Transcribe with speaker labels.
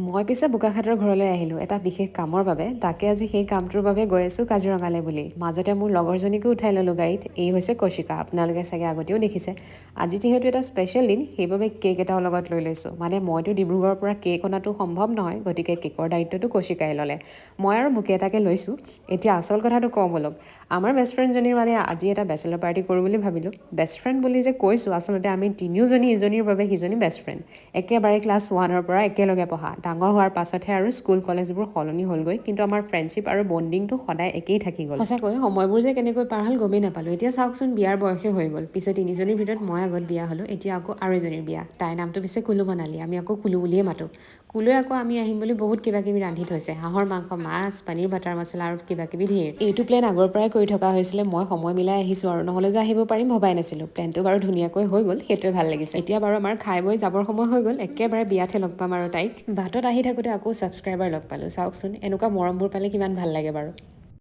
Speaker 1: মই পিছে বোকাখাটৰ ঘৰলৈ আহিলোঁ এটা বিশেষ কামৰ বাবে। তাকে আজি সেই কামটোৰ বাবে গৈ আছোঁ কাজিৰঙালৈ বুলি। মাজতে মোৰ লগৰজনীকো উঠাই ল'লোঁ গাড়ীত। এই হৈছে কৌশিকা, আপোনালোকে চাগে আগতেও দেখিছে। আজি যিহেতু এটা স্পেচিয়েল দিন, সেইবাবে কেক এটাও লগত লৈ লৈছোঁ। মানে মইতো ডিব্ৰুগড়ৰ পৰা কেক অনাটো সম্ভৱ নহয়, গতিকে কেকৰ দায়িত্বটো কৌশিকাই ল'লে। মই আৰু বুকে এটাকে লৈছোঁ। এতিয়া আচল কথাটো কওঁ ব'লক। আমাৰ বেষ্ট ফ্ৰেণ্ডজনীৰ মানে আজি এটা বেচেলৰ পাৰ্টি কৰোঁ বুলি ভাবিলোঁ। বেষ্ট ফ্ৰেণ্ড বুলি যে কৈছোঁ, আচলতে আমি তিনিওজনী ইজনীৰ বাবে সিজনী বেষ্ট ফ্ৰেণ্ড। একেবাৰে ক্লাছ 1ৰ পৰা একেলগে পঢ়া। ডাঙৰ হোৱাৰ পাছতহে আৰু স্কুল কলেজবোৰ সলনি হ'লগৈ, কিন্তু আমাৰ ফ্ৰেণ্ডশ্বিপ আৰু বণ্ডিংটো সদায় একেই থাকি গ'ল। সঁচাকৈ সময়বোৰ যে কেনেকৈ পাৰ হ'ল গমেই নাপালোঁ। এতিয়া চাওকচোন, বিয়াৰ বয়সে হৈ গ'ল। পিছে তিনিজনীৰ ভিতৰত মই আগত বিয়া হ'লোঁ, এতিয়া আকৌ আৰু এজনীৰ বিয়া। তাইৰ নামটো পিছে কুলু মনালী, আমি আকৌ কুলু বুলিয়ে মাতোঁ। কুলুৱে আকৌ আমি আহিম বুলি বহুত কিবাকিবি ৰান্ধি থৈছে, হাঁহৰ মাংস, মাছ, পনীৰ বাটাৰ মছলা আৰু কিবাকিবি ধেৰ। এইটো প্লেন আগৰ পৰাই কৰি থকা হৈছিলে, মই সময় মিলাই আহিছোঁ আৰু, নহ'লে যে আহিব পাৰিম ভবাই নাছিলোঁ। প্লেনটো বাৰু ধুনীয়াকৈ হৈ গ'ল, সেইটোৱে ভাল লাগিছে। এতিয়া বাৰু আমাৰ খাই বৈ যাবৰ সময় হৈ গ'ল, একেবাৰে বিয়াতহে লগ পাম আৰু তাইক। বাটত আহি থাকোঁতে আকৌ ছাবস্ক্ৰাইবাৰ লগ পালোঁ, চাওকচোন এনেকুৱা মৰমবোৰ পালে কিমান ভাল লাগে বাৰু।